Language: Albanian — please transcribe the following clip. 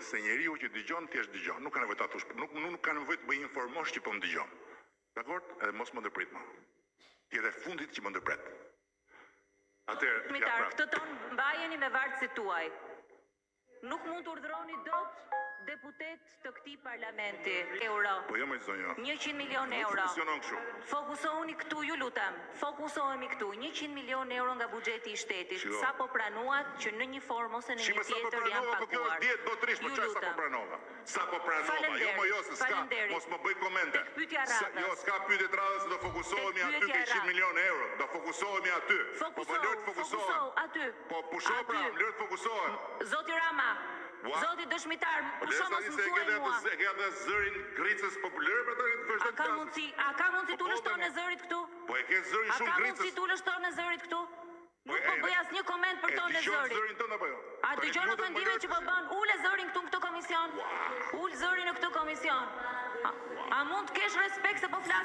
se njeriu që dëgjon thjesht dëgjon, nuk ka nevojë ta thosh, nuk ka nevojë të bëj informosh që po më dëgjon. Dakor? Edhe mos më ndërprit më. Ti edhe fundit që më ndërpret. Atëherë, Mitar, këtë ton mbajeni me vargësit tuaj. Nuk mund të urdhëroni dot deputet të këtij parlamenti euro. Po jo më zonja. 100 milion euro. Funksionon kështu. Fokusohuni këtu, ju lutem. Fokusohemi këtu. 100 milion euro nga buxheti i shtetit. Sa po pranuat që në një formë ose në një tjetër janë paguar. Po kjo është 10 botërisht, po çfarë sa po pranova? Sa po pranova? Jo më jo se s'ka. Mos më bëj komente. Jo, s'ka pyetje të radhës, do fokusohemi aty ke 100 milion euro. Do fokusohemi aty. Po më lër të fokusohem. Aty. Po pusho pra, më lër të fokusohem. Zoti Rama. Zoti dëshmitar, pusho mos më thuaj mua. Ke atë zërin gricës popullore për të vazhduar. A ka mundsi tu lështon në zërit këtu? Po e ke zërin shumë gricës. A ka mundsi tu lështon në zërit këtu? Nuk po bëj asnjë koment për tonë zërit. Dëgjon zërin tënd apo jo? A dëgjon ofendimin që po bën? Ule zërin këtu në këtë komision. Ul zërin në këtë komision. A mund të kesh respekt se po flas